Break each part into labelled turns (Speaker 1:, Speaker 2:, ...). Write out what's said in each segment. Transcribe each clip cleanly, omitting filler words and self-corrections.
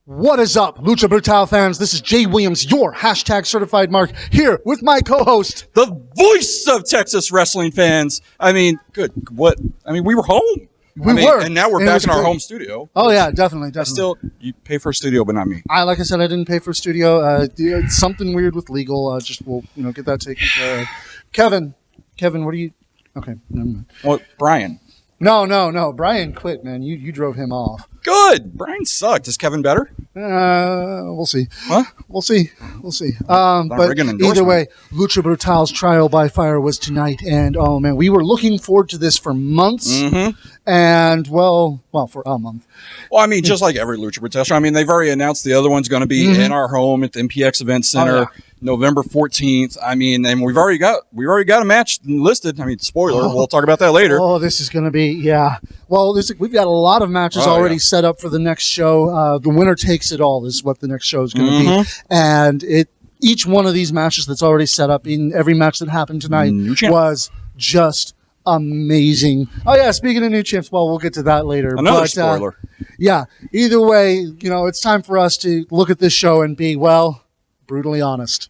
Speaker 1: What is up, Lucha Brutal fans? This is Jay Williams, your hashtag certified mark, here with my co-host,
Speaker 2: the voice of Texas wrestling fans. I mean, we were home.
Speaker 1: We were.
Speaker 2: And now we're back in our home studio.
Speaker 1: Oh, yeah, definitely.
Speaker 2: You pay for a studio, but not me.
Speaker 1: Like I said, I didn't pay for a studio. It's something weird with legal. We'll get that taken care of. Kevin, what are you... Okay, never mind.
Speaker 2: What, Brian?
Speaker 1: No. Brian quit, man. You drove him off.
Speaker 2: Good. Brian sucked. Is Kevin better?
Speaker 1: We'll see.
Speaker 2: What?
Speaker 1: We'll see. But either way, Lucha Brutal's trial by fire was tonight, and oh man, we were looking forward to this for months, and well, for a month.
Speaker 2: Well, I mean, just like every Lucha Brutal show, I mean, they've already announced the other one's going to be in our home at the MPX Event Center, November 14th. I mean, and we've already got a match listed. I mean, spoiler, we'll talk about that later.
Speaker 1: Oh, this is going to be, well, we've got a lot of matches already set up for the next show. The winner takes it all is what the next show is going to be. And each one of these matches that's already set up, in every match that happened tonight, was just amazing. Oh, yeah, speaking of new champs, well, we'll get to that later.
Speaker 2: Another spoiler.
Speaker 1: Either way, it's time for us to look at this show and be, well, brutally honest.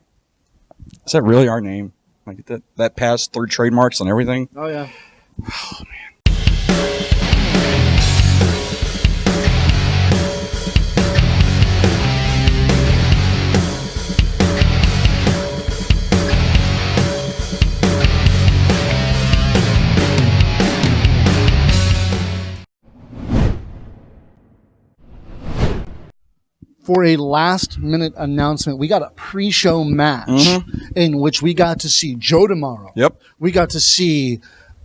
Speaker 2: Is that really our name? Like that passed through trademarks and everything?
Speaker 1: Oh, yeah.
Speaker 2: Oh, man.
Speaker 1: For a last-minute announcement, we got a pre-show match in which we got to see Joe Tomorrow.
Speaker 2: Yep.
Speaker 1: We got to see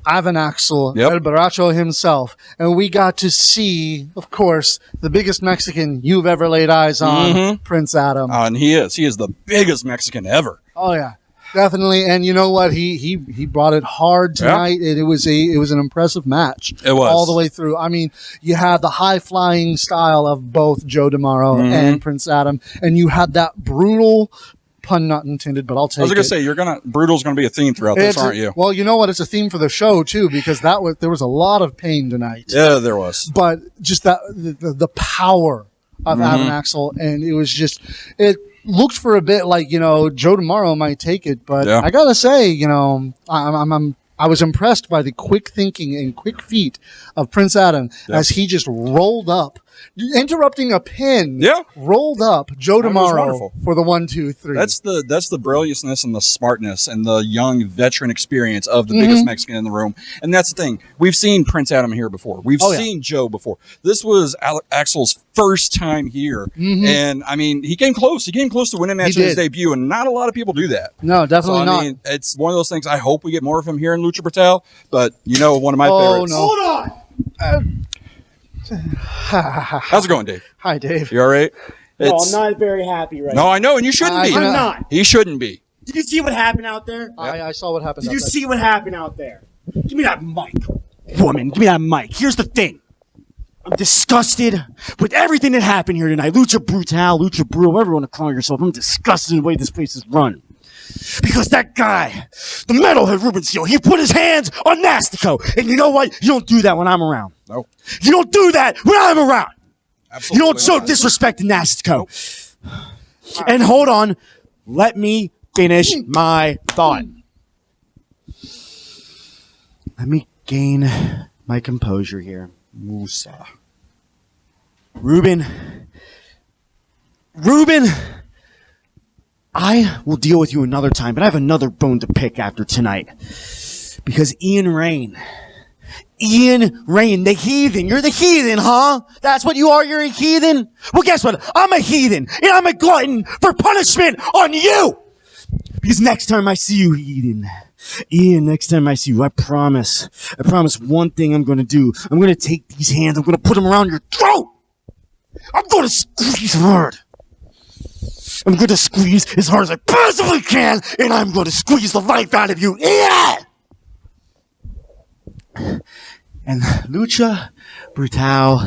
Speaker 1: Ivan Axel,
Speaker 2: El
Speaker 1: Baracho himself, and we got to see, of course, the biggest Mexican you've ever laid eyes on, Prince Adam.
Speaker 2: And he is the biggest Mexican ever.
Speaker 1: Oh yeah. Definitely, and you know what? He brought it hard tonight. It was an impressive match.
Speaker 2: It was
Speaker 1: all the way through. I mean, you had the high flying style of both Joe Tomorrow and Prince Adam, and you had that brutal, pun not intended, but I'll take it.
Speaker 2: I was going to say brutal's going to be a theme throughout this, aren't you?
Speaker 1: Well, you know what? It's a theme for the show too, because there was a lot of pain tonight.
Speaker 2: Yeah, there was.
Speaker 1: But just that the power of Adam Axel, and it was just it. Looked for a bit like, Joe Tomorrow might take it, but I gotta say, I was impressed by the quick thinking and quick feet of Prince Adam as he just rolled up, interrupting a pin. Yeah, rolled up Joe Tomorrow for the 1, 2, 3.
Speaker 2: That's the brilliantness and the smartness and the young veteran experience of the biggest Mexican in the room. And that's the thing. We've seen Prince Adam here before. We've seen Joe before. This was Axel's first time here, and I mean, he came close. He came close to winning match in his debut, and not a lot of people do that.
Speaker 1: No, definitely not.
Speaker 2: I mean, it's one of those things. I hope we get more of him here in Lucha Brutal, but one of my favorites.
Speaker 1: No. Hold on.
Speaker 2: How's it going, Dave?
Speaker 1: Hi, Dave.
Speaker 2: You all right?
Speaker 3: No, I'm not very happy right now.
Speaker 2: No, I know, and you shouldn't be.
Speaker 3: I'm not.
Speaker 2: He shouldn't be.
Speaker 3: Did you see what happened out there?
Speaker 1: I saw what happened.
Speaker 3: Did you see what happened out there? Give me that mic. Woman, give me that mic. Here's the thing. I'm disgusted with everything that happened here tonight. Lucha Brutal, Lucha Brutal, whatever you want to call yourself. I'm disgusted in the way this place is run. Because that guy, the metalhead Ruben, he put his hands on Nastico. And you know what? You don't do that when I'm around.
Speaker 2: No.
Speaker 3: You don't do that when I'm around.
Speaker 2: Absolutely
Speaker 3: you don't show disrespect to Nastico. Nope. And hold on. Let me finish my thought. Let me gain my composure here.
Speaker 2: Musa.
Speaker 3: Ruben, I will deal with you another time, but I have another bone to pick after tonight. Because Ian Rain, the heathen. You're the heathen, huh? That's what you are? You're a heathen? Well, guess what? I'm a heathen, and I'm a glutton for punishment on you! Because next time I see you, Ian, next time I see you, I promise one thing I'm going to do. I'm going to take these hands, I'm going to put them around your throat! I'm going to squeeze hard! I'm going to squeeze as hard as I possibly can, and I'm going to squeeze the life out of you, Ian! And Lucha Brutal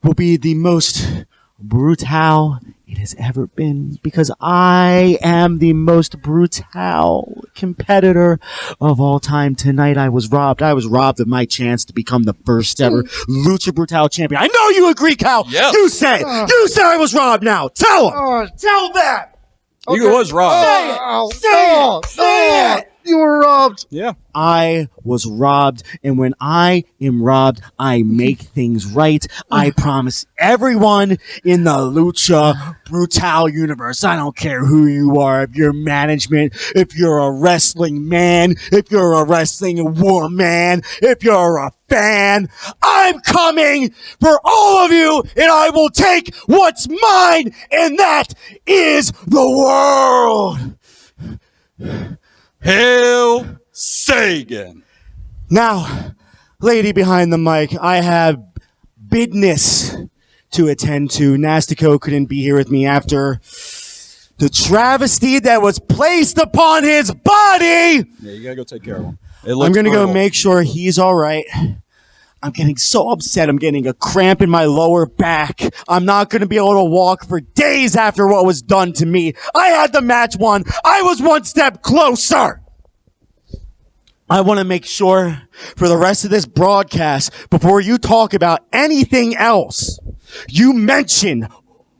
Speaker 3: will be the most brutal it has ever been, because I am the most brutal competitor of all time. Tonight I was robbed. I was robbed of my chance to become the first ever Lucha Brutal champion. I know you agree, Cal.
Speaker 2: Yes.
Speaker 3: You say I was robbed now. Tell him. Tell that.
Speaker 2: You was robbed.
Speaker 3: Say it.
Speaker 1: You were robbed.
Speaker 2: Yeah.
Speaker 3: I was robbed, and when I am robbed, I make things right. I promise everyone in the Lucha Brutal universe, I don't care who you are, if you're management, if you're a wrestling man, if you're a wrestling woman, if you're a fan, I'm coming for all of you, and I will take what's mine, and that is the world.
Speaker 2: Hail Sagan.
Speaker 3: Now, lady behind the mic, I have business to attend to. Nastico couldn't be here with me after the travesty that was placed upon his body.
Speaker 2: Yeah, you gotta go take care of him.
Speaker 3: I'm going to go make sure he's all right. I'm getting so upset. I'm getting a cramp in my lower back. I'm not going to be able to walk for days after what was done to me. I had the match won. I was one step closer. I want to make sure for the rest of this broadcast, before you talk about anything else, you mention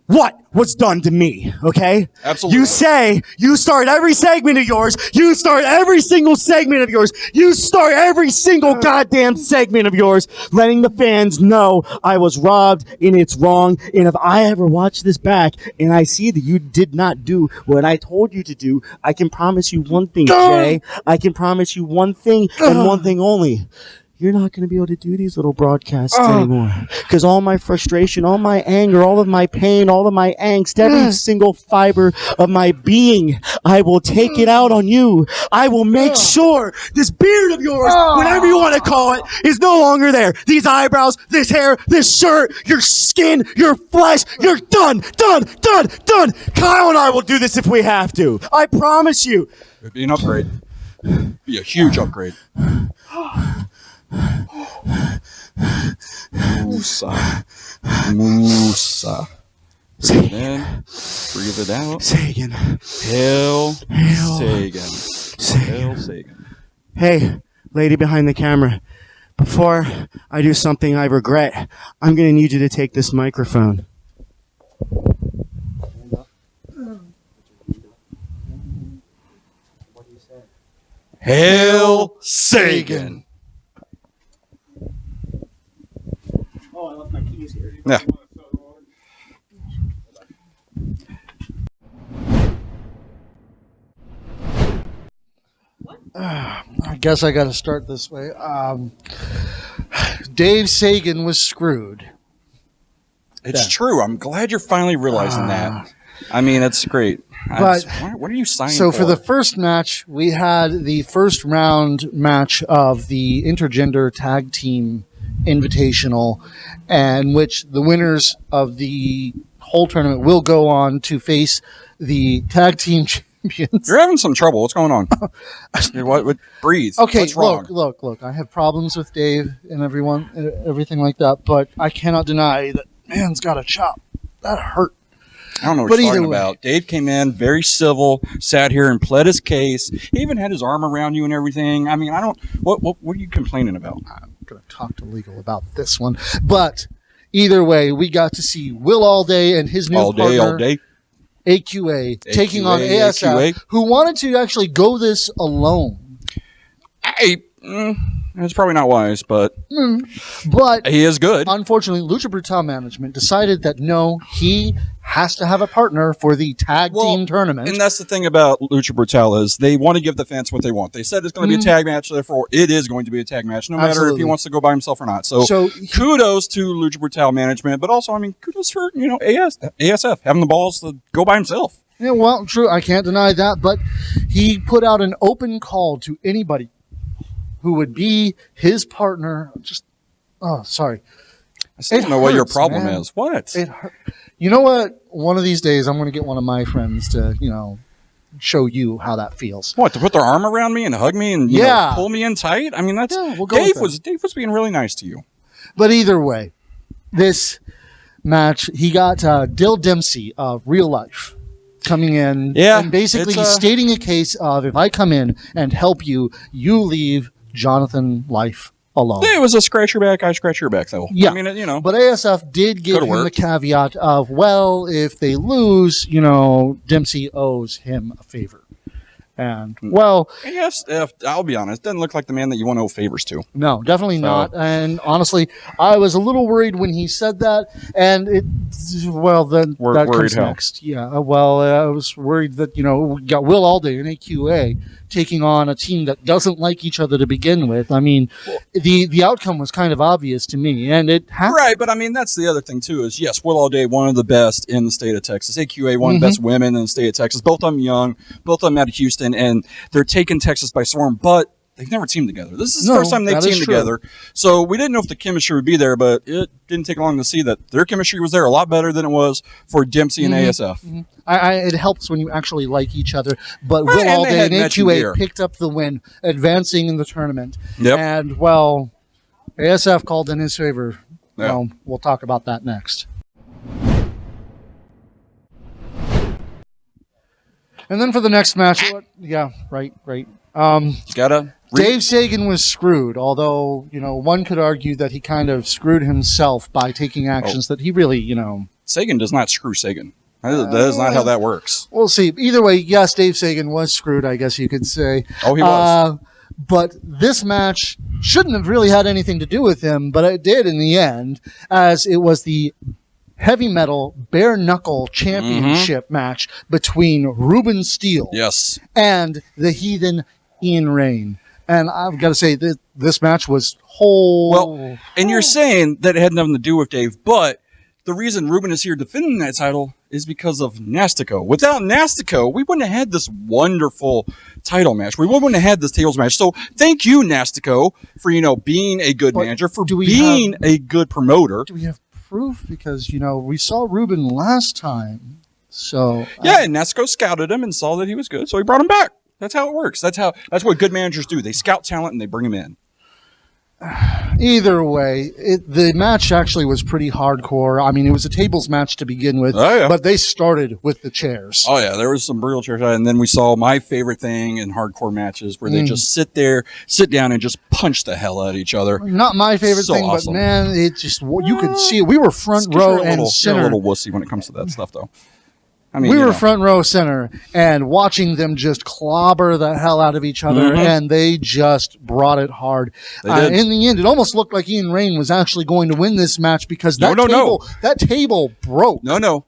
Speaker 3: what was done to me, okay?
Speaker 2: Absolutely.
Speaker 3: You say, you start every segment of yours, you start every single segment of yours, you start every single goddamn segment of yours, letting the fans know I was robbed and it's wrong. And if I ever watch this back and I see that you did not do what I told you to do, I can promise you one thing, Jay. I can promise you one thing and one thing only. You're not going to be able to do these little broadcasts anymore. Because all my frustration, all my anger, all of my pain, all of my angst, every single fiber of my being, I will take it out on you. I will make sure this beard of yours, whatever you want to call it, is no longer there. These eyebrows, this hair, this shirt, your skin, your flesh, you're done. Kyle and I will do this if we have to. I promise you.
Speaker 2: It'd be an upgrade. Be a huge upgrade. Musa. Breathe in. Breathe it out.
Speaker 3: Sagan.
Speaker 2: Hail Sagan. Hail Sagan.
Speaker 3: Hey, lady behind the camera. Before I do something I regret, I'm going to need you to take this microphone.
Speaker 2: Hail Sagan.
Speaker 3: Oh, I left my keys here.
Speaker 2: Yeah.
Speaker 1: I guess I got to start this way. Dave Sagan was screwed.
Speaker 2: It's true. I'm glad you're finally realizing that. I mean, it's great.
Speaker 1: But
Speaker 2: what are you signing
Speaker 1: so
Speaker 2: for?
Speaker 1: for the first match, we had the first round match of the Intergender Tag Team Invitational, and which the winners of the whole tournament will go on to face the tag team champions.
Speaker 2: You're having some trouble. What's going on? What? Breathe.
Speaker 1: Okay,
Speaker 2: What's wrong?
Speaker 1: look. I have problems with Dave and everything like that, but I cannot deny that man's got a chop. That hurt.
Speaker 2: I don't know what you're talking about. Dave came in very civil, sat here and pled his case. He even had his arm around you and everything. I mean, I don't. What are you complaining about?
Speaker 1: I'm going to talk to legal about this one, but either way, we got to see Will Allday and his new partner, AQA, taking on ASF, who wanted to actually go this alone.
Speaker 2: It's probably not wise, but he is good.
Speaker 1: Unfortunately, Lucha Brutal management decided that no, he has to have a partner for the tag team tournament.
Speaker 2: And that's the thing about Lucha Brutal is they want to give the fans what they want. They said it's going to be a tag match, therefore it is going to be a tag match, no matter if he wants to go by himself or not. So kudos to Lucha Brutal management, but also, I mean, kudos for ASF having the balls to go by himself.
Speaker 1: Yeah, well, true. I can't deny that, but he put out an open call to anybody who would be his partner. I
Speaker 2: still don't know what your problem is. What?
Speaker 1: It hurt. You know what? One of these days, I'm going to get one of my friends to, show you how that feels.
Speaker 2: What, to put their arm around me and hug me and pull me in tight? I mean, that's Dave was being really nice to you.
Speaker 1: But either way, this match, he got Dill Dempsey of Real Life coming in and basically stating a case of, if I come in and help you, you leave Jonathan Life alone.
Speaker 2: It was a scratch your back, I scratch your back, though.
Speaker 1: Yeah.
Speaker 2: I mean, you know.
Speaker 1: But ASF did give him the caveat of, well, if they lose, you know, Dempsey owes him a favor. And, well...
Speaker 2: Yes, I'll be honest, doesn't look like the man that you want to owe favors to.
Speaker 1: No, definitely not. And honestly, I was a little worried when he said that. And that comes next. Yeah, well, I was worried that, you know, we got Will Alday in AQA taking on a team that doesn't like each other to begin with. I mean, the outcome was kind of obvious to me, and it happened.
Speaker 2: Right, but I mean, that's the other thing, too, is, yes, Will Alday, one of the best in the state of Texas. AQA, one of the best women in the state of Texas. Both of them young, both of them out of Houston, and they're taking Texas by storm, but they've never teamed together. This is the first time they've teamed together. So we didn't know if the chemistry would be there, but it didn't take long to see that their chemistry was there a lot better than it was for Dempsey and ASF.
Speaker 1: It helps when you actually like each other. But Will Alday and AQA picked up the win, advancing in the tournament.
Speaker 2: Yep.
Speaker 1: And, well, ASF called in his favor. Yeah. Well, we'll talk about that next. And then for the next match, Dave Sagan was screwed, although, you know, one could argue that he kind of screwed himself by taking actions that he really, you know...
Speaker 2: Sagan does not screw Sagan. That is not how that works.
Speaker 1: We'll see. Either way, yes, Dave Sagan was screwed, I guess you could say.
Speaker 2: Oh, he was.
Speaker 1: But this match shouldn't have really had anything to do with him, but it did in the end, as it was the heavy metal bare knuckle championship match between Ruben Steele and the heathen Ian Rain. And I've got to say, this match was
Speaker 2: Well, and you're saying that it had nothing to do with Dave, but the reason Ruben is here defending that title is because of Nastico. Without Nastico, we wouldn't have had this wonderful title match. We wouldn't have had this tables match. So thank you, Nastico, for, you know, being a good manager, for being a good promoter.
Speaker 1: Do we have proof? Because, you know, we saw Ruben last time. So
Speaker 2: yeah, and Nastico scouted him and saw that he was good, so he brought him back. That's how it works. That's what good managers do. They scout talent and they bring him in.
Speaker 1: Either way, the match actually was pretty hardcore. I mean, it was a tables match to begin with, but they started with the chairs.
Speaker 2: Oh, yeah, there was some brutal chairs. And then we saw my favorite thing in hardcore matches where they just sit down and just punch the hell out of each other.
Speaker 1: Not my favorite thing,
Speaker 2: awesome.
Speaker 1: But man, it just, you could see it. We were front row and center.
Speaker 2: You're a little wussy when it comes to that stuff, though. I mean,
Speaker 1: we were front row center and watching them just clobber the hell out of each other, and they just brought it hard. In the end, it almost looked like Ian Rain was actually going to win this match because that table broke.
Speaker 2: No.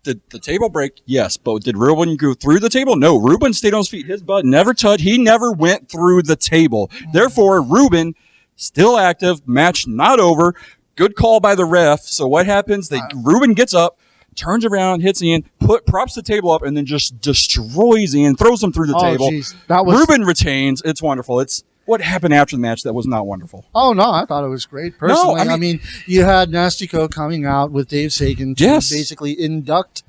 Speaker 2: Did the table break? Yes, but did Ruben go through the table? No, Ruben stayed on his feet. His butt never touched. He never went through the table. Therefore, Ruben, still active, match not over. Good call by the ref. So what happens? Ruben gets up, turns around, hits Ian, props the table up, and then just destroys Ian, throws him through the table. Geez. Ruben retains. It's wonderful. It's what happened after the match that was not wonderful.
Speaker 1: Oh, no, I thought it was great, personally. No, I mean, you had Nastico coming out with Dave Sagan to basically induct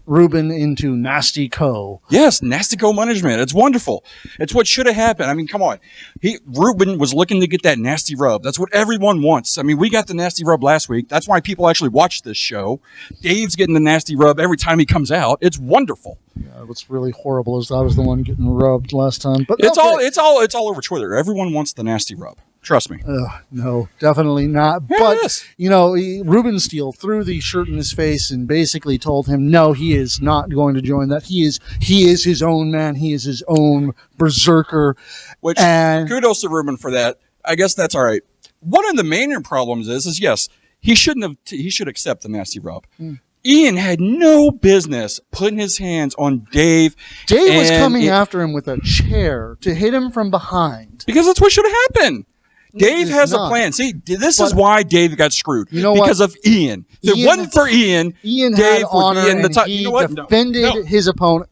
Speaker 1: Ruben into Nastico.
Speaker 2: Yes, Nastico management. It's wonderful. It's what should have happened. I mean, come on. Ruben was looking to get that nasty rub. That's what everyone wants. I mean, we got the nasty rub last week. That's why people actually watch this show. Dave's getting the nasty rub every time he comes out. It's wonderful.
Speaker 1: Yeah, what's really horrible is I was the one getting rubbed last time. But
Speaker 2: it's all over Twitter. Everyone wants the nasty rub. Trust me.
Speaker 1: No, definitely not. But, you know, Ruben Steele threw the shirt in his face and basically told him, no, he is not going to join that. He is his own man. He is his own berserker.
Speaker 2: Which, kudos to Ruben for that. I guess that's all right. One of the main problems is yes, he should accept the nasty rub. Ian had no business putting his hands on Dave.
Speaker 1: Dave was coming after him with a chair to hit him from behind.
Speaker 2: Because that's what should have happened. Dave has a plan. See, this is why Dave got screwed. You know what? Because of Ian. If it wasn't for Ian,
Speaker 1: Ian
Speaker 2: Dave
Speaker 1: had honor
Speaker 2: would be in the top.
Speaker 1: He
Speaker 2: you know what?
Speaker 1: defended his opponent.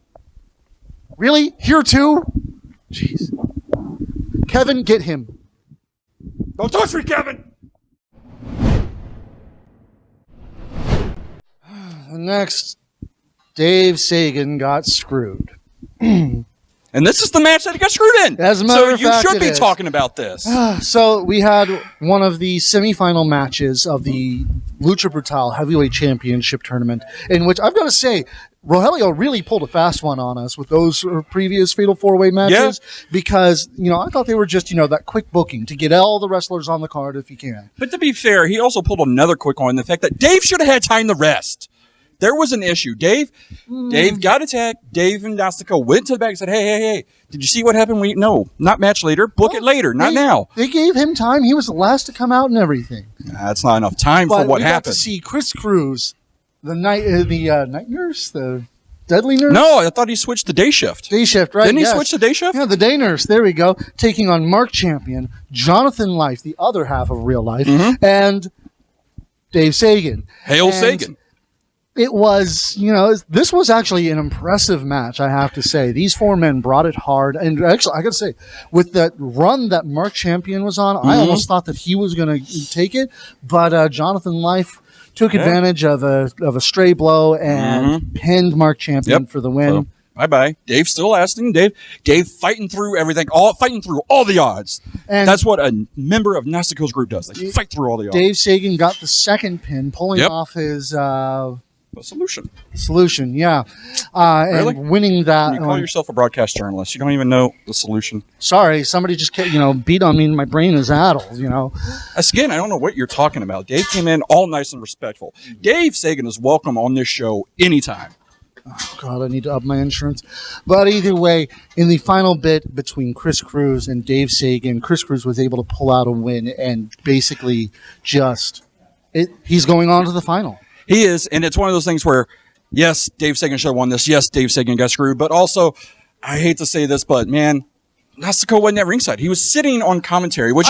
Speaker 1: Really? Here too? Jeez. Kevin, get him.
Speaker 2: Don't touch me, Kevin!
Speaker 1: Next, Dave Sagan got screwed.
Speaker 2: And this is the match that he got screwed in.
Speaker 1: As a matter of fact,
Speaker 2: you should be
Speaker 1: is.
Speaker 2: talking about this.
Speaker 1: So we had one of the semifinal matches of the Lucha Brutal Heavyweight Championship Tournament, in which I've got to say, Rogelio really pulled a fast one on us with those previous Fatal 4-Way matches because, I thought they were just, that quick booking to get all the wrestlers on the card if you can.
Speaker 2: But to be fair, he also pulled another quick one, the fact that Dave should have had time to rest. There was an issue. Dave got attacked. Dave and Nastico went to the back and said, hey, did you see what happened? No, not match later. Book it later, not now.
Speaker 1: They gave him time. He was the last to come out and everything.
Speaker 2: That's not enough time for what
Speaker 1: we
Speaker 2: happened.
Speaker 1: got to see Cruz, the night nurse, the deadly nurse.
Speaker 2: No, I thought he switched to day shift.
Speaker 1: Day shift, right?
Speaker 2: Didn't he switch to day shift?
Speaker 1: Yeah, the day nurse. There we go. Taking on Mark Champion, Jonathan Life, the other half of Real Life, and Dave Sagan.
Speaker 2: Hail Sagan.
Speaker 1: It was, this was actually an impressive match, I have to say. These four men brought it hard. And actually, I got to say, with that run that Mark Champion was on, I almost thought that he was going to take it. But Jonathan Life took advantage of a stray blow and pinned Mark Champion for the win.
Speaker 2: So, bye-bye. Dave still lasting. Dave fighting through everything, fighting through all the odds. And that's what a member of Nastico's group does. They fight through all the odds.
Speaker 1: Dave Sagan got the second pin, pulling off his... Solution, yeah.
Speaker 2: Really?
Speaker 1: And winning that.
Speaker 2: You call yourself a broadcast journalist. You don't even know the solution.
Speaker 1: Sorry, somebody just beat on me and my brain is addled,
Speaker 2: Again, I don't know what you're talking about. Dave came in all nice and respectful. Dave Sagan is welcome on this show anytime.
Speaker 1: Oh, God, I need to up my insurance. But either way, in the final bit between Chris Cruz and Dave Sagan, Chris Cruz was able to pull out a win and basically he's going on to the final.
Speaker 2: He is, and it's one of those things where, yes, Dave Sagan should have won this. Yes, Dave Sagan got screwed. But also, I hate to say this, but man, Nastico wasn't at ringside. He was sitting on commentary, which,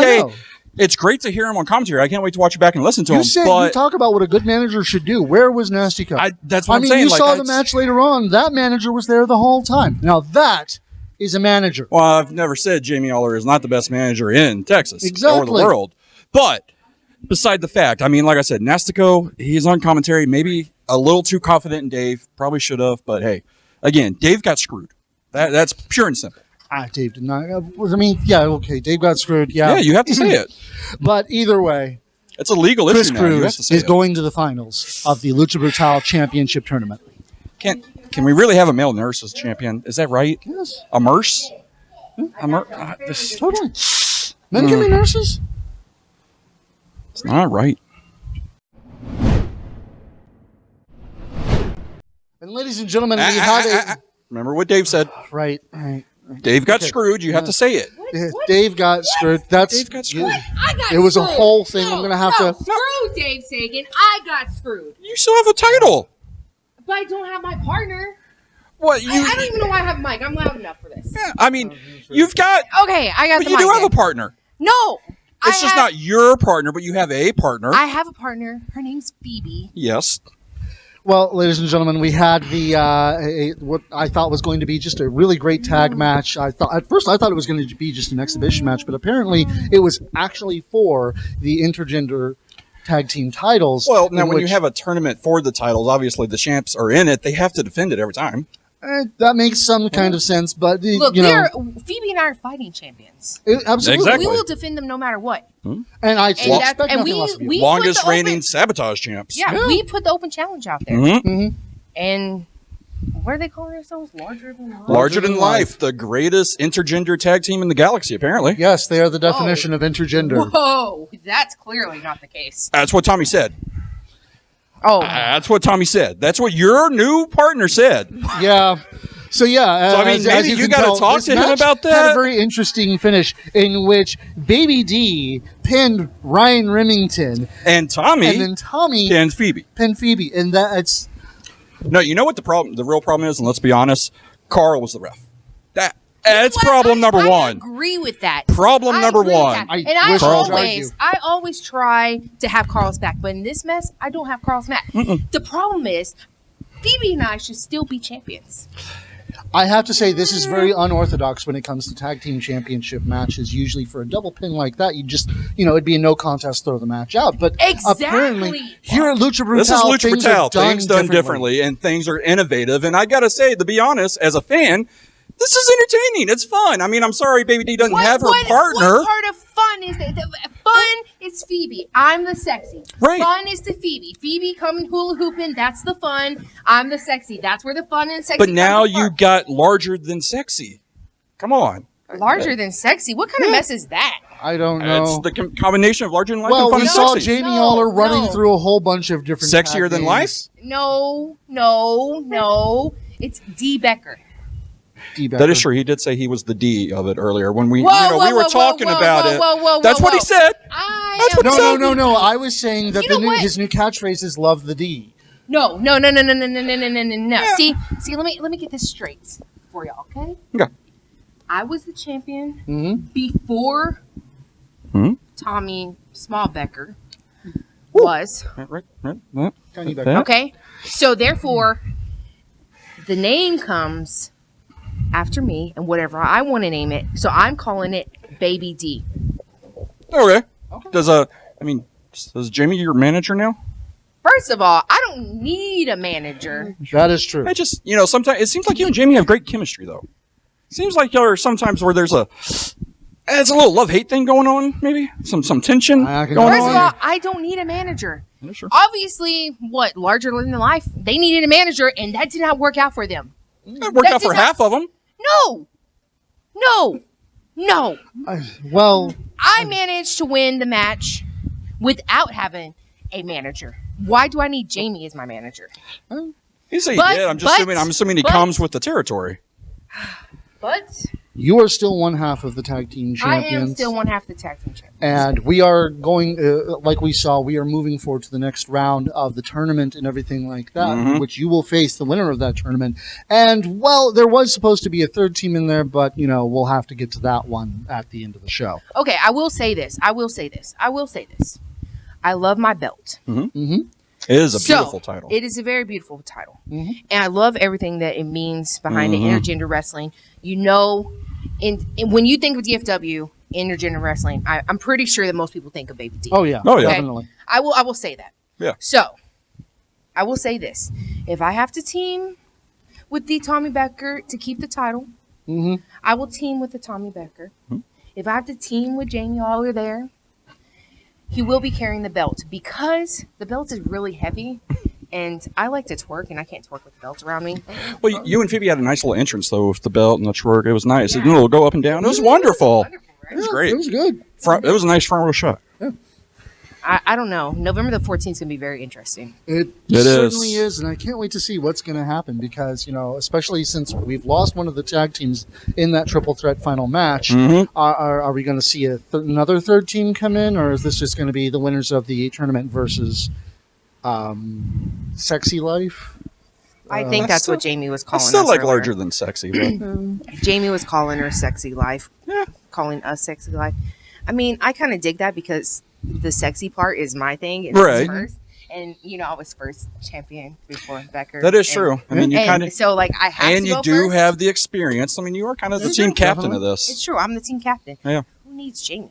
Speaker 2: it's great to hear him on commentary. I can't wait to watch it back and listen to him.
Speaker 1: You talk about what a good manager should do. Where was Nastico?
Speaker 2: That's what I'm saying.
Speaker 1: You saw the match later on. That manager was there the whole time. Now, that is a manager.
Speaker 2: Well, I've never said Jamie Aller is not the best manager in Texas or the world. But... beside the fact, like I said, Nastico, he's on commentary, maybe a little too confident in Dave. Probably should have, but hey, again, Dave got screwed. That's pure and simple.
Speaker 1: Dave did not. Dave got screwed.
Speaker 2: Yeah, you have to say it.
Speaker 1: But either way,
Speaker 2: it's a legal issue now. You have to say
Speaker 1: is going to the finals of the Lucha Brutal Championship Tournament.
Speaker 2: Can we really have a male nurse as champion? Is that right?
Speaker 1: Yes.
Speaker 2: A nurse?
Speaker 1: Totally. Men can be nurses.
Speaker 2: It's not right.
Speaker 1: And ladies and gentlemen, we have
Speaker 2: remember what Dave said.
Speaker 1: Right.
Speaker 2: Dave got screwed. You have to say it.
Speaker 1: Dave got screwed.
Speaker 2: Dave got screwed.
Speaker 4: I got
Speaker 1: it was
Speaker 4: screwed.
Speaker 1: A whole thing. I'm going to have to...
Speaker 4: Screw Dave Sagan. I got screwed.
Speaker 2: You still have a title.
Speaker 4: But I don't have my partner.
Speaker 2: What?
Speaker 4: I don't even know why I have a mic. I'm loud enough for this.
Speaker 2: Yeah, you've got...
Speaker 4: Okay, I got
Speaker 2: but
Speaker 4: the
Speaker 2: you
Speaker 4: mic
Speaker 2: do have
Speaker 4: in.
Speaker 2: a partner.
Speaker 4: No.
Speaker 2: It's just not your partner, but you have a partner.
Speaker 4: I have a partner. Her name's Phoebe.
Speaker 2: Yes.
Speaker 1: Well, ladies and gentlemen, we had the what I thought was going to be just a really great tag match. At first I thought it was going to be just an exhibition match, but apparently it was actually for the Intergender tag team titles.
Speaker 2: Well, now when you have a tournament for the titles, obviously the champs are in it. They have to defend it every time.
Speaker 1: That makes some kind of sense, but
Speaker 4: look, Phoebe and I are fighting champions.
Speaker 1: Absolutely,
Speaker 2: exactly.
Speaker 4: We will defend them no matter what.
Speaker 1: And I expect nothing less of you.
Speaker 2: Longest reigning sabotage champs.
Speaker 4: Yeah, we put the open challenge out there, and what are they calling themselves? Larger than life.
Speaker 2: Larger than life, the greatest intergender tag team in the galaxy, apparently.
Speaker 1: Yes, they are the definition of intergender.
Speaker 4: Whoa, that's clearly not the case.
Speaker 2: That's what Tommy said.
Speaker 4: Oh,
Speaker 2: that's what Tommy said. That's what your new partner said.
Speaker 1: Yeah. So
Speaker 2: maybe you got to talk to him about that.
Speaker 1: Had a very interesting finish in which Baby D pinned Ryan Remington,
Speaker 2: and then
Speaker 1: Tommy
Speaker 2: pinned Phoebe,
Speaker 1: and that's
Speaker 2: no. You know what the real problem is, and let's be honest, Carl was the ref. That's problem number one.
Speaker 4: I agree with that.
Speaker 2: Problem number one.
Speaker 4: I always try to have Carl's back, but in this mess, I don't have Carl's back. The problem is, Phoebe and I should still be champions.
Speaker 1: I have to say, this is very unorthodox when it comes to tag team championship matches. Usually for a double pin like that, you just, it'd be a no contest, throw the match out. But apparently, here at Lucha Brutal,
Speaker 2: this is Lucha Brutal. Things done differently, and things are innovative. And I got to say, to be honest, as a fan, This is entertaining. It's fun. I mean, I'm sorry Baby D doesn't have her partner.
Speaker 4: What part of fun is that? Fun is Phoebe. I'm the sexy.
Speaker 2: Right.
Speaker 4: Fun is the Phoebe. Phoebe coming hula hooping. That's the fun. I'm the sexy. That's where the fun and sexy.
Speaker 2: But now you got larger than sexy. Come on.
Speaker 4: Larger than sexy. What kind of mess is that?
Speaker 1: I don't know.
Speaker 2: It's the combination of larger than life and
Speaker 1: Well,
Speaker 2: fun
Speaker 1: we
Speaker 2: and
Speaker 1: saw
Speaker 2: sexy.
Speaker 1: Jamie Haller running through a whole bunch of different
Speaker 2: Sexier
Speaker 1: tag
Speaker 2: than
Speaker 1: names.
Speaker 2: life?
Speaker 4: No. It's D. Becker.
Speaker 2: That is true. He did say he was the D of it earlier when we,
Speaker 4: Whoa,
Speaker 2: we were talking about it.
Speaker 4: Whoa,
Speaker 2: That's what he said.
Speaker 1: No. I was saying that his new catchphrase is "Love the D."
Speaker 4: No. See, let me get this straight for y'all, okay?
Speaker 2: Okay.
Speaker 4: I was the champion before Tommy Smallbecker was.
Speaker 1: Tiny Becker.
Speaker 4: Okay, so therefore, the name comes after me and whatever I want to name it. So I'm calling it Baby D.
Speaker 2: Okay. Does Jamie your manager now?
Speaker 4: First of all, I don't need a manager.
Speaker 1: That is true.
Speaker 2: I just, sometimes it seems like you and Jamie have great chemistry, though. Seems like there are sometimes where there's it's a little love-hate thing going on, maybe some tension going on.
Speaker 4: First of all, I don't need a manager.
Speaker 2: Yeah, sure.
Speaker 4: Obviously, larger than life? They needed a manager, and that did not work out for them.
Speaker 2: It worked out for half of them.
Speaker 4: No.
Speaker 1: Well,
Speaker 4: I managed to win the match without having a manager. Why do I need Jamie as my manager?
Speaker 2: You say he did. I'm assuming he comes with the territory.
Speaker 4: But
Speaker 1: you are still one half of the tag team champions.
Speaker 4: I am still one half of the tag team champions.
Speaker 1: And we are going, like we saw, we are moving forward to the next round of the tournament and everything like that, which you will face the winner of that tournament. And, well, there was supposed to be a third team in there, but, we'll have to get to that one at the end of the show.
Speaker 4: Okay, I will say this. I love my belt.
Speaker 2: It is a beautiful title.
Speaker 4: It is a very beautiful title. And I love everything that it means behind the intergender wrestling. When you think of DFW, intergender wrestling, I'm pretty sure that most people think of Baby D.
Speaker 1: Oh, yeah.
Speaker 2: Oh, yeah.
Speaker 1: Definitely.
Speaker 4: I will say that.
Speaker 2: Yeah.
Speaker 4: So, I will say this. If I have to team with the Tommy Becker to keep the title, I will team with the Tommy Becker. If I have to team with Jamie Haller there, he will be carrying the belt because the belt is really heavy, and I like to twerk, and I can't twerk with the belt around me.
Speaker 2: Well, you and Phoebe had a nice little entrance, though, with the belt and the twerk. It was nice. Yeah. It'll go up and down. It was wonderful.
Speaker 4: Right?
Speaker 2: It was great.
Speaker 1: It was good.
Speaker 2: It was a nice front row shot.
Speaker 1: Yeah.
Speaker 4: I don't know. November the 14th is going to be very interesting.
Speaker 1: It certainly is, and I can't wait to see what's going to happen because, especially since we've lost one of the tag teams in that triple threat final match, are we going to see another third team come in, or is this just going to be the winners of the tournament versus Sexy Life?
Speaker 4: I think that's what Jamie was calling us.
Speaker 2: Still like
Speaker 4: earlier.
Speaker 2: larger than sexy, but
Speaker 4: Jamie was calling her Sexy Life.
Speaker 2: Yeah.
Speaker 4: Calling us Sexy Life. I mean, I kind of dig that because the sexy part is my thing. And
Speaker 2: right.
Speaker 4: First. And, I was first champion before Becker.
Speaker 2: That is true. I mean, you kind of.
Speaker 4: So, I have
Speaker 2: and
Speaker 4: to
Speaker 2: you
Speaker 4: go
Speaker 2: do
Speaker 4: first.
Speaker 2: have the experience. I mean, you are kind of the team captain of this.
Speaker 4: It's true. I'm the team captain.
Speaker 2: Yeah.
Speaker 4: Who needs Jamie?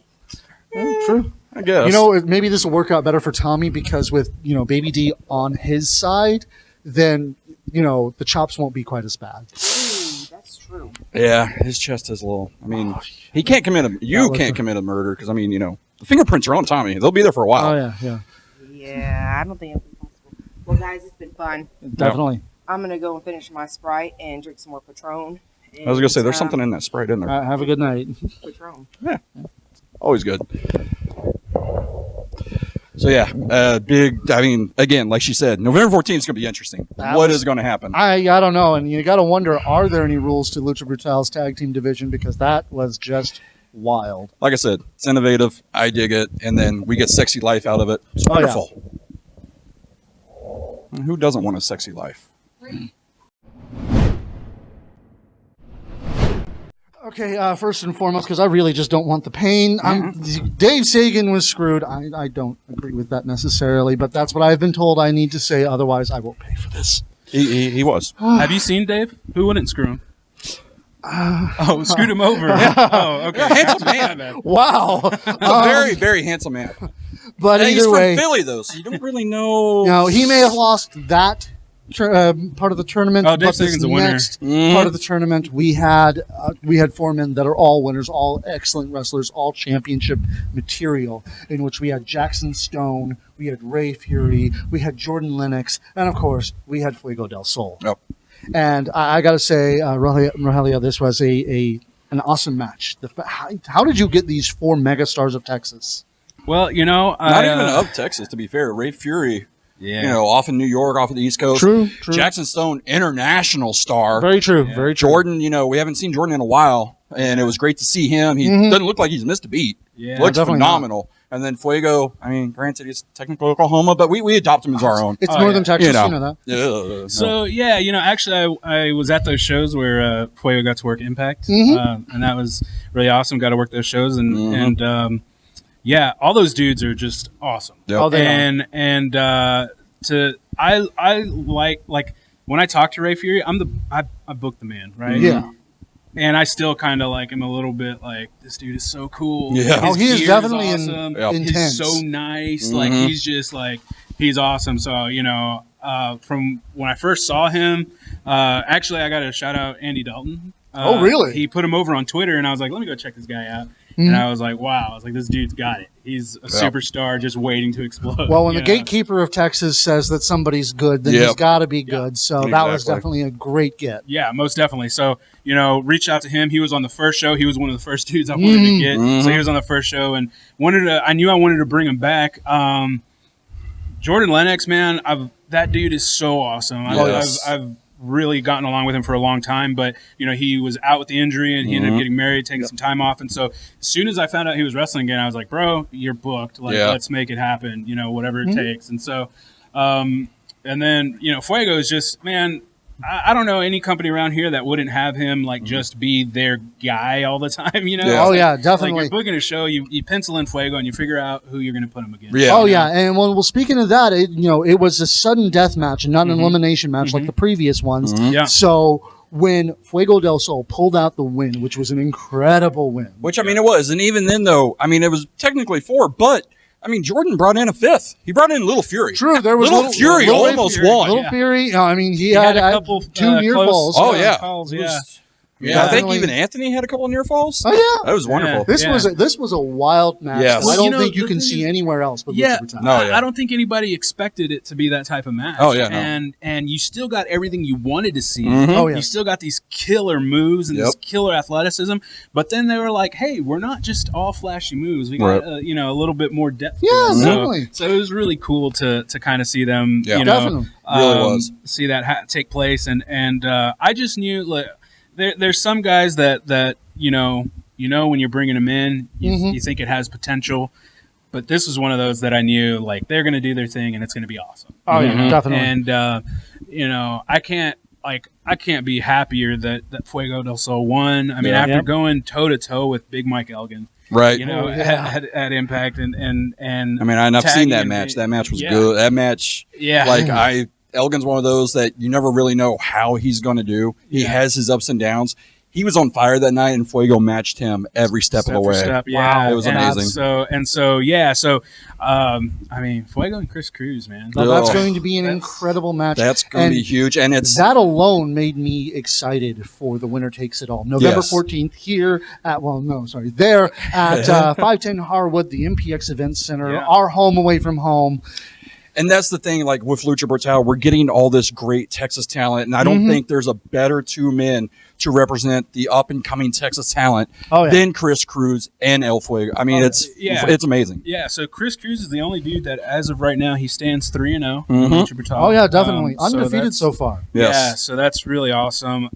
Speaker 1: True.
Speaker 2: I guess.
Speaker 1: Maybe this will work out better for Tommy because with, Baby D on his side, then, the chops won't be quite as bad.
Speaker 4: Ooh, that's true.
Speaker 2: Yeah, his chest is a little. I mean, he can't commit You can't commit a murder because, I mean, the fingerprints are on Tommy. They'll be there for a while.
Speaker 1: Oh, yeah.
Speaker 4: Yeah, I don't think it'll be possible. Well, guys, it's been fun.
Speaker 1: Definitely.
Speaker 4: I'm going to go and finish my Sprite and drink some more Patron.
Speaker 2: I was going to say, there's something in that Sprite in there.
Speaker 1: Have a good night.
Speaker 4: Patron.
Speaker 2: Yeah. Always good. So, yeah, again, like she said, November 14th is going to be interesting. What is going to happen?
Speaker 1: I don't know. And you got to wonder, are there any rules to Lucha Brutal's tag team division? Because that was just wild.
Speaker 2: Like I said, it's innovative. I dig it. And then we get sexy life out of it. It's wonderful. Yeah. Who doesn't want a sexy life?
Speaker 1: Okay, first and foremost, because I really just don't want the pain. Dave Sagan was screwed. I don't agree with that necessarily, but that's what I've been told I need to say. Otherwise, I won't pay for this.
Speaker 2: He was.
Speaker 5: Have you seen Dave? Who wouldn't screw him? Screwed him over. Oh, okay.
Speaker 2: Handsome man.
Speaker 1: Wow.
Speaker 2: A very, very handsome man.
Speaker 1: But
Speaker 2: he's
Speaker 1: either way,
Speaker 2: from Philly, though, so you don't really know.
Speaker 1: He may have lost that part of the tournament.
Speaker 5: Oh, Dave
Speaker 1: but this
Speaker 5: Sagan's a winner.
Speaker 1: next part of the tournament, we had 4 men that are all winners, all excellent wrestlers, all championship material. In which we had Jackson Stone, we had Ray Fury, we had Jordan Lennox, and of course we had Fuego del Sol.
Speaker 2: Yep.
Speaker 1: And I got to say, Rogelia, this was an awesome match. How did you get these 4 megastars of Texas?
Speaker 5: Well,
Speaker 2: Not even of Texas, to be fair. Ray Fury, off in New York, off of the East Coast.
Speaker 1: True.
Speaker 2: Jackson Stone, international star.
Speaker 1: Very true. Very true.
Speaker 2: Jordan, we haven't seen Jordan in a while, and it was great to see him. He doesn't look like he's missed a beat.
Speaker 5: Yeah,
Speaker 2: looks
Speaker 1: definitely
Speaker 2: phenomenal. And then Fuego, granted, he's technically Oklahoma, but we adopt him as our own.
Speaker 1: It's Northern Texas, you know that.
Speaker 2: Yeah.
Speaker 5: So actually, I was at those shows where Fuego got to work Impact, and that was really awesome. Got to work those shows, and all those dudes are just awesome.
Speaker 2: Yep.
Speaker 1: Oh, they
Speaker 5: I like when I talk to Ray Fury, I booked the man, right?
Speaker 1: Yeah.
Speaker 5: And I still kind of like him a little bit. Like, this dude is so cool.
Speaker 2: Yeah.
Speaker 1: Oh, he is
Speaker 5: gear
Speaker 1: definitely
Speaker 5: awesome.
Speaker 1: intense.
Speaker 5: He's so nice. Like, he's just like, he's awesome. So, from when I first saw him, actually, I got to shout out Andy Dalton.
Speaker 1: Oh, really?
Speaker 5: He put him over on Twitter, and I was like, let me go check this guy out. And I was like, wow. I was like, this dude's got it. He's a superstar just waiting to explode.
Speaker 1: Well, when the gatekeeper of Texas says that somebody's good, then he's got to be good. So that was definitely a great get.
Speaker 5: Yeah, most definitely. So, reached out to him. He was on the first show. He was one of the first dudes I wanted to get. So he was on the first show, and I knew I wanted to bring him back. Jordan Lennox, man, that dude is so awesome. I've really gotten along with him for a long time, but he was out with the injury and he ended up getting married, taking some time off, and so as soon as I found out he was wrestling again, I was like, bro, you're booked, let's make it happen, whatever it takes. And so and then Fuego is just, man, I don't know any company around here that wouldn't have him just be their guy all the time.
Speaker 1: Oh yeah, definitely.
Speaker 5: Like, you're booking a show, you pencil in Fuego and you figure out who you're going to put him against.
Speaker 2: Yeah.
Speaker 1: Oh yeah, and well, speaking of that, it was a sudden death match and not an elimination match like the previous ones.
Speaker 5: Yeah.
Speaker 1: So when Fuego del Sol pulled out the win, which was an incredible win,
Speaker 2: Which, it was. And even then, though, it was technically 4, but Jordan brought in a 5th. He brought in Little Fury.
Speaker 1: True, there was
Speaker 2: Little Fury almost won.
Speaker 1: Little Fury. He
Speaker 5: had
Speaker 1: had
Speaker 5: a couple
Speaker 1: 2 near
Speaker 5: close,
Speaker 1: falls.
Speaker 2: Oh, yeah.
Speaker 5: calls,
Speaker 2: Yeah, I think even Anthony had a couple of near falls.
Speaker 1: Oh yeah,
Speaker 2: that was wonderful.
Speaker 1: This was a wild match.
Speaker 2: Yes.
Speaker 1: I
Speaker 2: Well,
Speaker 1: don't think you can see anywhere else but Lucha Brutal.
Speaker 2: No,
Speaker 5: I don't think anybody expected it to be that type of match.
Speaker 2: Oh, yeah, no.
Speaker 5: And you still got everything you wanted to see.
Speaker 1: Oh, yeah.
Speaker 5: You still got these killer moves and this killer athleticism. But then they were like, hey, we're not just all flashy moves. We got a little bit more depth.
Speaker 1: Yeah,
Speaker 5: to it.
Speaker 1: definitely.
Speaker 5: So it was really cool to kind of see them.
Speaker 1: Definitely.
Speaker 2: Really was.
Speaker 5: See that take place, and I just knew there's some guys that when you're bringing them in, you think it has potential, but this was one of those that I knew they're going to do their thing and it's going to be awesome.
Speaker 1: Oh yeah, definitely.
Speaker 5: And I can't be happier that Fuego del Sol won. After going toe to toe with Big Mike Elgin.
Speaker 2: Right.
Speaker 5: At Impact and
Speaker 2: I've seen that match. That match was good. That match, Elgin's one of those that you never really know how he's going to do. He has his ups and downs. He was on fire that night, and Fuego matched him every step of the way.
Speaker 5: Wow,
Speaker 2: it was amazing.
Speaker 5: So Fuego and Chris Cruz, man.
Speaker 1: That's going to be an incredible match.
Speaker 2: That's going to be huge, and
Speaker 1: that alone made me excited for the winner takes it all. November 14th here at there at 510 Harwood, the MPX Event Center, our home away from home.
Speaker 2: And that's the thing, with Lucha Brutal, we're getting all this great Texas talent, and I don't think there's a better 2 men to represent the up-and-coming Texas talent than Chris Cruz and El Fuego. It's amazing.
Speaker 5: Yeah, so Chris Cruz is the only dude that, as of right now, he stands 3-0 in Lucha Brutal.
Speaker 1: Oh, yeah, definitely. Undefeated so far.
Speaker 2: Yes.
Speaker 5: Yeah, so that's really awesome.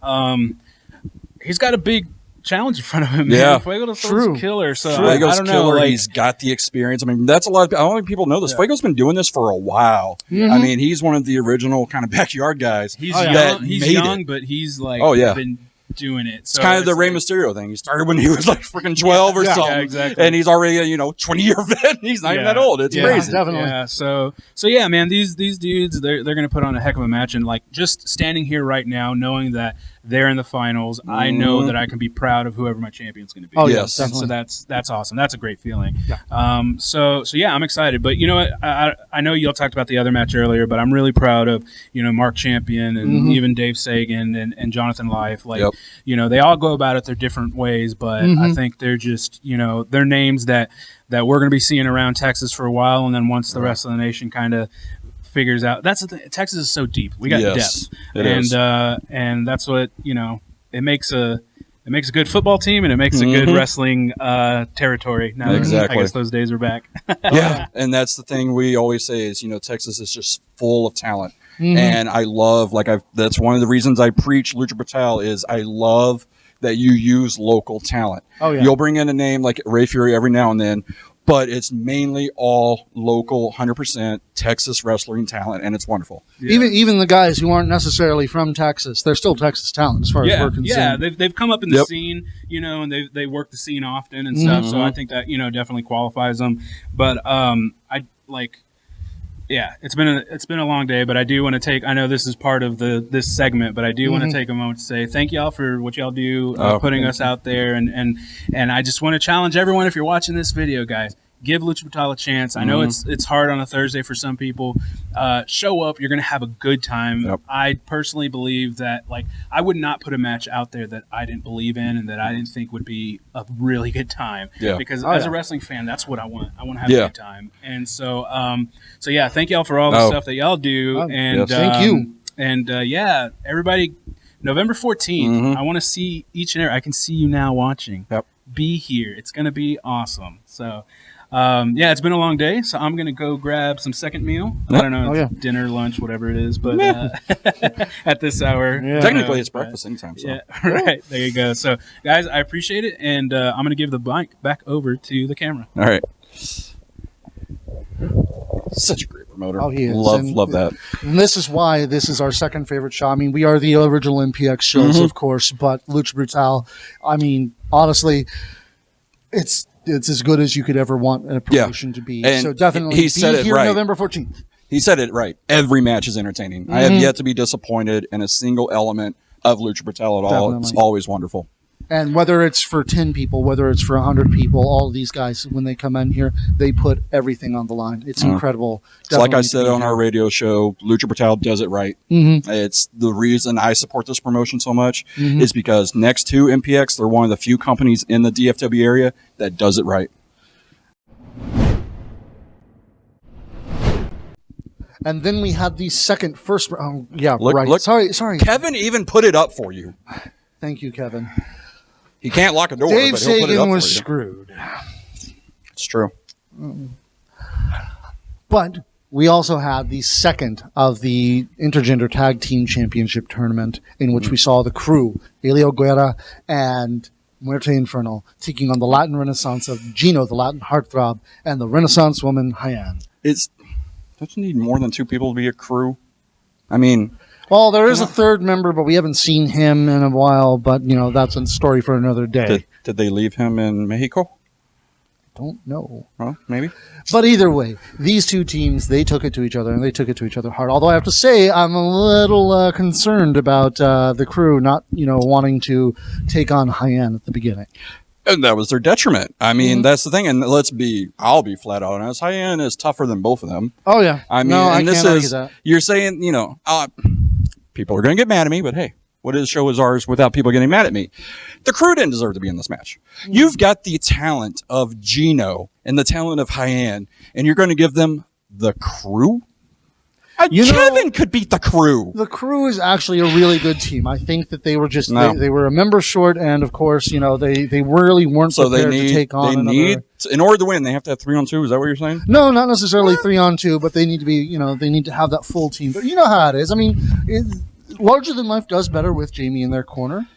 Speaker 5: He's got a big challenge in front of him.
Speaker 2: Yeah,
Speaker 5: Fuego del Sol's killer. So
Speaker 2: Fuego's
Speaker 5: I don't
Speaker 2: killer.
Speaker 5: know.
Speaker 2: He's got the experience. That's a lot. I don't think people know this. Fuego's been doing this for a while. He's one of the original kind of backyard guys.
Speaker 5: He's young. He's young, but he's been doing it. So
Speaker 2: it's kind of the Rey Mysterio thing. He started when he was freaking 12 or something. Yeah, exactly. And he's already a 20-year vet. He's not even that old. It's crazy.
Speaker 1: Definitely.
Speaker 5: Yeah. So yeah, man. These dudes, they're going to put on a heck of a match. And just standing here right now, knowing that they're in the finals, I know that I can be proud of whoever my champion's going to be.
Speaker 1: Oh,
Speaker 2: yes.
Speaker 5: And so that's awesome. That's a great feeling. Yeah. So yeah, I'm excited. But you know what? I know y'all talked about the other match earlier, but I'm really proud of, you know, Mark Champion and even Dave Sagan and Jonathan Life. Like, you know, they all go about it their different ways, but I think they're just, you know, they're names that we're going to be seeing around Texas for a while, and then once the rest of the nation kind of figures out. That's the thing. Texas is so deep. We got depth, and that's what, you know. It makes a good football team, and it makes a good wrestling territory. Now, I guess those days are back.
Speaker 2: Yeah, and that's the thing we always say is, you know, Texas is just full of talent, and I love that's one of the reasons I preach Lucha Brutal is I love that you use local talent. Oh yeah, you'll bring in a name like Ray Fury every now and then. But it's mainly all local, 100% Texas wrestling talent, and it's wonderful.
Speaker 1: Yeah. Even the guys who aren't necessarily from Texas, they're still Texas talent as far as we're concerned.
Speaker 5: Yeah, they've come up in the scene, you know, and they work the scene often and stuff. So I think that, you know, definitely qualifies them. But it's been a long day, but I do want to take. I know this is part of this segment, but I do want to take a moment to say thank y'all for what y'all do, putting us out there, and I just want to challenge everyone. If you're watching this video, guys, give Lucha Brutal a chance. I know it's hard on a Thursday for some people. Show up. You're going to have a good time. Yep. I personally believe that, like, I would not put a match out there that I didn't believe in and that I didn't think would be a really good time. Yeah. Because as a wrestling fan, that's what I want. I want to have a good time. And so, yeah, thank y'all for all the stuff that y'all do. And
Speaker 1: thank you.
Speaker 5: And everybody, November 14th, I want to see each and every. I can see you now watching. Yep. Be here. It's going to be awesome. So. It's been a long day, so I'm going to go grab some second meal. I don't know, dinner, lunch, whatever it is, but at this hour.
Speaker 2: Yeah. Technically, it's breakfast anytime. So.
Speaker 5: Yeah, right. There you go. So, guys, I appreciate it, and I'm going to give the mic back over to the camera.
Speaker 2: All right. Such a great promoter.
Speaker 1: Oh, he is.
Speaker 2: Love that.
Speaker 1: And this is why this is our second favorite show. I mean, we are the original MPX shows, of course, but Lucha Brutal, I mean, honestly, it's as good as you could ever want a promotion to be. And so definitely
Speaker 2: he said
Speaker 1: be here
Speaker 2: right.
Speaker 1: November 14th.
Speaker 2: He said it right. Every match is entertaining. I have yet to be disappointed in a single element of Lucha Brutal at all. Definitely. It's always wonderful.
Speaker 1: And whether it's for 10 people, whether it's for 100 people, all of these guys, when they come in here, they put everything on the line. It's incredible.
Speaker 2: So like I said on our radio show, Lucha Brutal does it right. It's the reason I support this promotion so much is because next to MPX, they're one of the few companies in the DFW area that does it right.
Speaker 1: And then we had the first.
Speaker 2: Look, right.
Speaker 1: Sorry.
Speaker 2: Kevin even put it up for you.
Speaker 1: Thank you, Kevin.
Speaker 2: He can't lock a door,
Speaker 1: Dave
Speaker 2: but he'll put it up
Speaker 1: Sagan was
Speaker 2: for you.
Speaker 1: screwed.
Speaker 2: It's true.
Speaker 1: But we also had the second of the Intergender Tag Team Championship Tournament, in which we saw the Crew, Elio Guerra and Muerte Infernal, taking on the Latin Renaissance of Gino, the Latin heartthrob, and the Renaissance woman, Hyan.
Speaker 2: Don't you need more than two people to be a Crew? I mean...
Speaker 1: Well, there is a third member, but we haven't seen him in a while. But, you know, that's a story for another day.
Speaker 2: Did they leave him in Mexico?
Speaker 1: Don't know.
Speaker 2: Well, maybe.
Speaker 1: But either way, these two teams, they took it to each other, and they took it to each other hard. Although I have to say, I'm a little concerned about the Crew not, wanting to take on Hyan at the beginning.
Speaker 2: And that was their detriment. I mean, that's the thing. And I'll be flat out honest. Hyan is tougher than both of them.
Speaker 1: Oh, yeah.
Speaker 2: I mean,
Speaker 1: I can't argue that.
Speaker 2: You're saying, people are going to get mad at me, but hey, what is show is ours without people getting mad at me? The Crew didn't deserve to be in this match. You've got the talent of Gino and the talent of Hyan, and you're going to give them the Crew? Kevin could beat the Crew.
Speaker 1: The Crew is actually a really good team. I think that they were just they were a member short, and of course, they really weren't prepared to take on
Speaker 2: in order to win, they have to have 3-on-2. Is that what you're saying?
Speaker 1: No, not necessarily 3-on-2, but they need to be, they need to have that full team. But you know how it is. I mean, Larger Than Life does better with Jamie in their corner.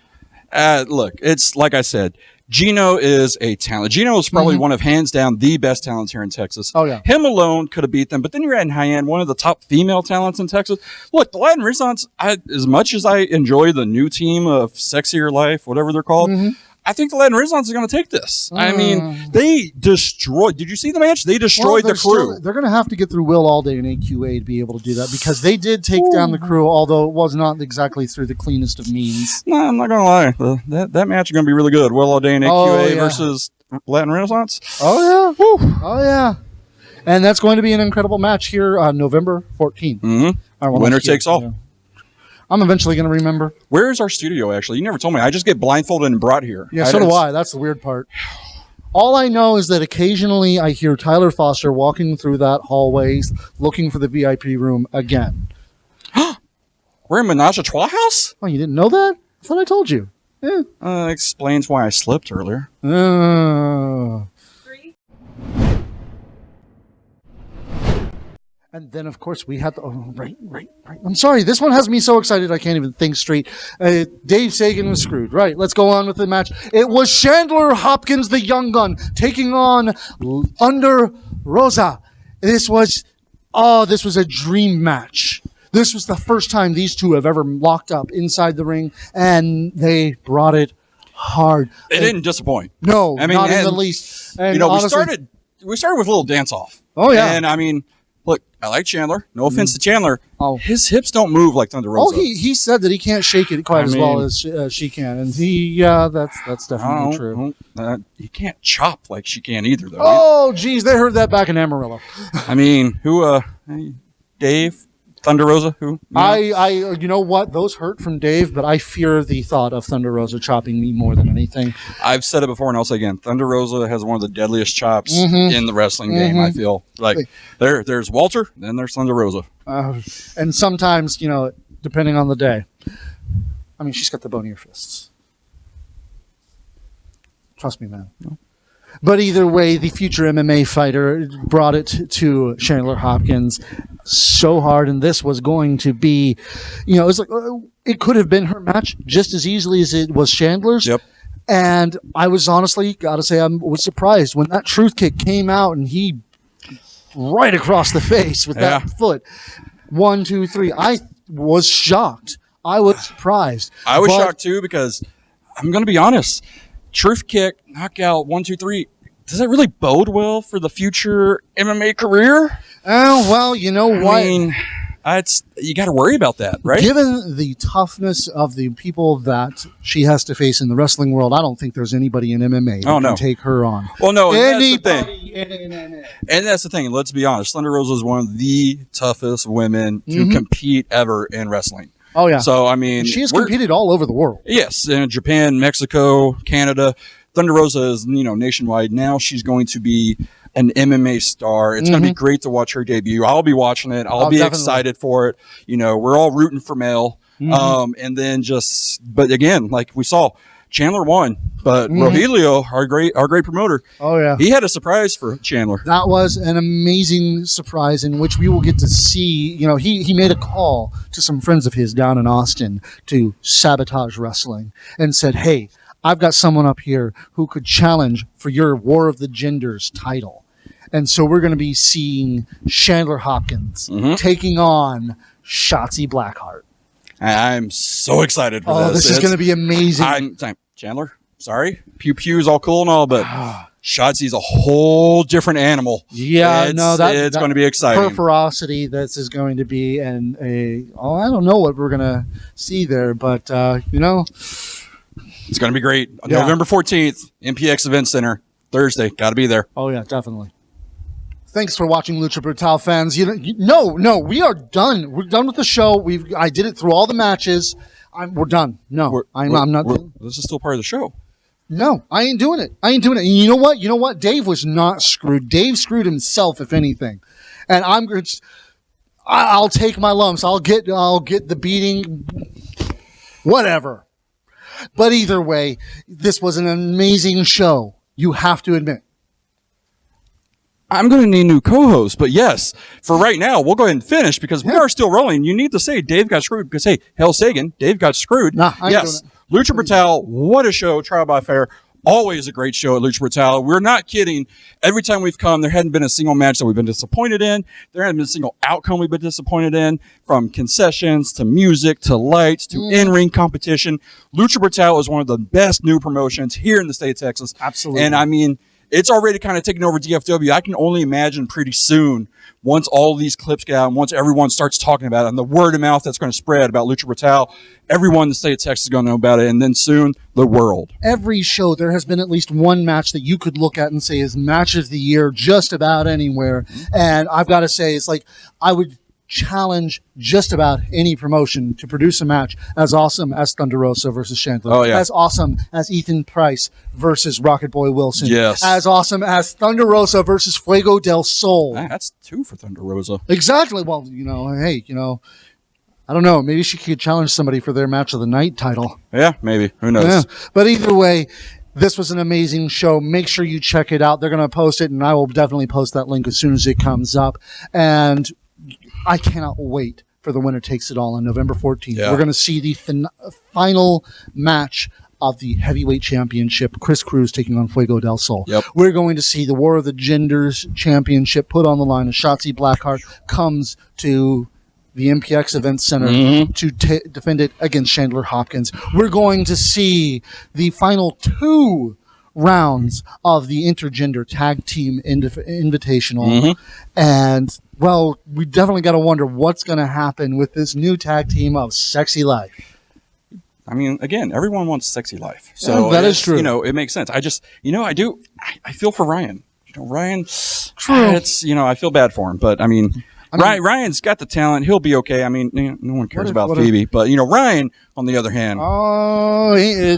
Speaker 2: Look, it's like I said, Gino is a talent. Gino is probably one of, hands down, the best talents here in Texas.
Speaker 1: Oh, yeah.
Speaker 2: Him alone could have beat them, but then you're adding Hyan, one of the top female talents in Texas. Look, the Latin Renaissance, as much as I enjoy the new team of Sexier Life, whatever they're called, I think the Latin Renaissance is going to take this. I mean, they destroyed. Did you see the match? They destroyed the Crew.
Speaker 1: They're going to have to get through Will Allday and AQA to be able to do that because they did take down the Crew, although it was not exactly through the cleanest of means.
Speaker 2: No, I'm not going to lie. That match is going to be really good. Will Allday and AQA versus Latin Renaissance.
Speaker 1: Oh, yeah. Woo. Oh, yeah. And that's going to be an incredible match here on November 14th.
Speaker 2: Mm-hmm. Winner takes all.
Speaker 1: Yeah. I'm eventually going to remember.
Speaker 2: Where is our studio, actually? You never told me. I just get blindfolded and brought here.
Speaker 1: Yeah, so do I. That's the weird part. All I know is that occasionally I hear Tyler Foster walking through that hallway looking for the VIP room again.
Speaker 2: We're in Menage a Trois house?
Speaker 1: Oh, you didn't know that? I thought I told you. Yeah.
Speaker 2: Explains why I slipped earlier.
Speaker 1: And then, of course, we had the... Oh, right. I'm sorry. This one has me so excited I can't even think straight. Dave Sagan was screwed. Right. Let's go on with the match. It was Chandler Hopkins, the young gun, taking on Thunder Rosa. This was a dream match. This was the first time these two have ever locked up inside the ring, and they brought it hard.
Speaker 2: It didn't disappoint.
Speaker 1: No, I mean, not in the least. And
Speaker 2: honestly, we started with a little dance-off.
Speaker 1: Oh, yeah.
Speaker 2: And, I mean... Look, I like Chandler. No offense to Chandler. His hips don't move like Thunder Rosa.
Speaker 1: He said that he can't shake it quite as well as she can, and that's definitely true.
Speaker 2: He can't chop like she can either, though.
Speaker 1: Oh, geez, they heard that back in Amarillo.
Speaker 2: I mean, who? Dave, Thunder Rosa, who?
Speaker 1: You know what? Those hurt from Dave, but I fear the thought of Thunder Rosa chopping me more than anything.
Speaker 2: I've said it before, and I'll say again. Thunder Rosa has one of the deadliest chops in the wrestling game. I feel like there's Walter, then there's Thunder Rosa,
Speaker 1: and sometimes depending on the day. I mean, she's got the bonier fists. Trust me, man. No. But either way, the future MMA fighter brought it to Chandler Hopkins so hard, and this was going to be, it's like it could have been her match just as easily as it was Chandler's.
Speaker 2: Yep.
Speaker 1: And I was honestly, gotta say, I was surprised when that truth kick came out and he right across the face with that foot. 1, 2, 3. I was shocked. I was surprised.
Speaker 2: I was shocked too because I'm going to be honest. Truth kick, knockout, 1, 2, 3. Does that really bode well for the future MMA career?
Speaker 1: Oh, well, you know what?
Speaker 2: I mean, you got to worry about that, right?
Speaker 1: Given the toughness of the people that she has to face in the wrestling world, I don't think there's anybody in MMA that can take her on.
Speaker 2: Well, no,
Speaker 1: anybody
Speaker 2: in MMA. And that's the thing. Let's be honest. Thunder Rosa is one of the toughest women to compete ever in wrestling.
Speaker 1: Oh, yeah.
Speaker 2: So, I mean...
Speaker 1: She has competed all over the world.
Speaker 2: Yes, in Japan, Mexico, Canada. Thunder Rosa is, nationwide. Now she's going to be an MMA star. It's going to be great to watch her debut. I'll be watching it. I'll be excited for it. We're all rooting for Mel. And then but again, like we saw, Chandler won, but Rogelio, our great promoter, he had a surprise for Chandler.
Speaker 1: That was an amazing surprise in which we will get to see, he made a call to some friends of his down in Austin to sabotage wrestling and said, hey, I've got someone up here who could challenge for your War of the Genders title. And so we're going to be seeing Chandler Hopkins taking on Shotzi Blackheart.
Speaker 2: I'm so excited for this.
Speaker 1: Oh, this is going to be amazing.
Speaker 2: Chandler, sorry. Pew Pew is all cool and all, but Shotzi's a whole different animal.
Speaker 1: Yeah,
Speaker 2: it's going to be exciting.
Speaker 1: Her ferocity, this is going to be, I don't know what we're going to see there, but,
Speaker 2: It's going to be great. Yeah. November 14th, MPX Event Center, Thursday. Got to be there.
Speaker 1: Oh, yeah, definitely. Thanks for watching, Lucha Brutal fans. No, we are done. We're done with the show. I did it through all the matches. We're done. No, I'm not.
Speaker 2: This is still part of the show.
Speaker 1: No, I ain't doing it. And you know what? Dave was not screwed. Dave screwed himself, if anything. And I'll take my lumps. I'll get the beating. Whatever. But either way, this was an amazing show. You have to admit.
Speaker 2: I'm going to need new co-hosts, but yes, for right now, we'll go ahead and finish because we are still rolling. You need to say Dave got screwed because, hey, hell Sagan, Dave got screwed.
Speaker 1: Nah, I ain't doing it.
Speaker 2: Lucha Brutal, what a show, Trial by Fire. Always a great show at Lucha Brutal. We're not kidding. Every time we've come, there hadn't been a single match that we've been disappointed in. There hadn't been a single outcome we've been disappointed in, from concessions to music to lights to in-ring competition. Lucha Brutal is one of the best new promotions here in the state of Texas.
Speaker 1: Absolutely.
Speaker 2: And I mean, it's already kind of taken over DFW. I can only imagine pretty soon, once all these clips get out and once everyone starts talking about it and the word of mouth that's going to spread about Lucha Brutal, everyone in the state of Texas is going to know about it. And then soon, the world.
Speaker 1: Every show, there has been at least one match that you could look at and say is match of the year just about anywhere. And I've got to say, it's like, I would challenge just about any promotion to produce a match as awesome as Thunder Rosa versus Chandler, as awesome as Ethan Price versus Rocket Boy Wilson, as awesome as Thunder Rosa versus Fuego del Sol.
Speaker 2: That's 2 for Thunder Rosa.
Speaker 1: Exactly. Well, hey, I don't know. Maybe she could challenge somebody for their match of the night title.
Speaker 2: Yeah, maybe. Who knows?
Speaker 1: Yeah. But either way, this was an amazing show. Make sure you check it out. They're going to post it, and I will definitely post that link as soon as it comes up. And I cannot wait for the winner takes it all on November 14th. Yeah. We're going to see the final match of the heavyweight championship, Cruz taking on Fuego del Sol.
Speaker 2: Yep.
Speaker 1: We're going to see the War of the Genders championship put on the line as Shotzi Blackheart comes to the MPX Event Center to defend it against Chandler Hopkins. We're going to see the final 2 rounds of the Intergender Tag Team Invitational. And, well, we definitely got to wonder what's going to happen with this new tag team of Sexy Life.
Speaker 2: I mean, again, everyone wants Sexy Life. So
Speaker 1: that is true.
Speaker 2: It makes sense. I just, I feel for Ryan. Ryan,
Speaker 1: true.
Speaker 2: I feel bad for him, but I mean, Ryan's got the talent. He'll be okay. I mean, no one cares about Phoebe, but Ryan, on the other hand,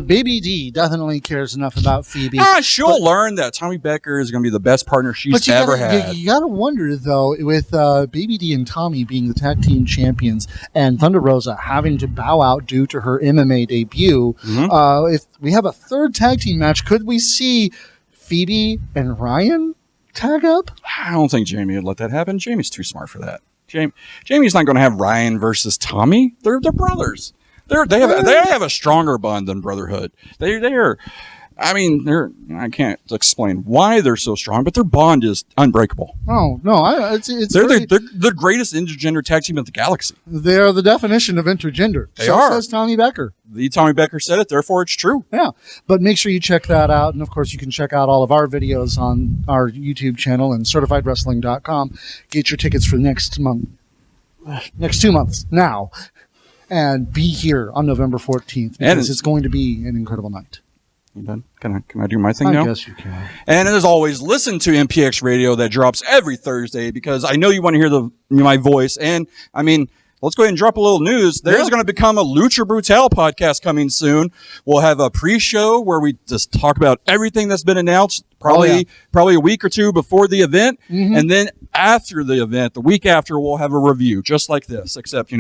Speaker 1: Baby D definitely cares enough about Phoebe.
Speaker 2: She'll learn that Tommy Becker is going to be the best partner she's ever had.
Speaker 1: You got to wonder though, with Baby D and Tommy being the tag team champions, and Thunder Rosa having to bow out due to her MMA debut, if we have a third tag team match, could we see Phoebe and Ryan tag up?
Speaker 2: I don't think Jamie would let that happen. Jamie's too smart for that. Jamie's not going to have Ryan versus Tommy. They're brothers. They have a stronger bond than brotherhood. They're I can't explain why they're so strong, but their bond is unbreakable.
Speaker 1: Oh no,
Speaker 2: they're the greatest intergender tag team in the galaxy.
Speaker 1: They are the definition of intergender.
Speaker 2: So
Speaker 1: says Tommy Becker.
Speaker 2: The Tommy Becker said it, therefore it's true.
Speaker 1: Yeah, but make sure you check that out, and of course you can check out all of our videos on our YouTube channel and CertifiedWrestling.com. Get your tickets for next 2 months now, and be here on November 14th because it's going to be an incredible night.
Speaker 2: You done? Can I do my thing now?
Speaker 1: I guess you can.
Speaker 2: And as always, listen to MPX Radio that drops every Thursday because I know you want to hear my voice. And I mean, let's go ahead and drop a little news. There's going to become a Lucha Brutal podcast coming soon. We'll have a pre-show where we just talk about everything that's been announced, probably a week or 2 before the event. And then after the event, the week after, we'll have a review just like this, except,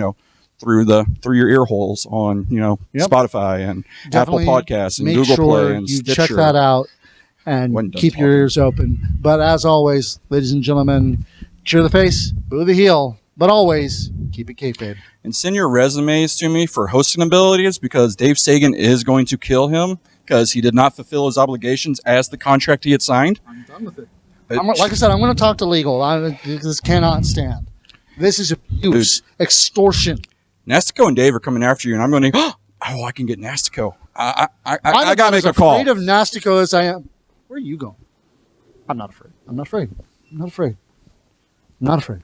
Speaker 2: through your ear holes on Spotify and Apple Podcasts and Google Play and Stitcher.
Speaker 1: Check that out and keep your ears open. But as always, ladies and gentlemen, cheer the face, boo the heel, but always keep it kayfabe.
Speaker 2: And send your resumes to me for hosting abilities because Dave Sagan is going to kill him because he did not fulfill his obligations as the contract he had signed.
Speaker 1: I'm done with it. Like I said, I'm going to talk to legal. This cannot stand. This is abuse, extortion.
Speaker 2: Nastico and Dave are coming after you, and I'm going to, I can get Nastico. I got to make a call.
Speaker 1: I'm afraid of Nastico as I am. Where are you going? I'm not afraid. I'm not afraid. I'm not afraid. I'm not afraid.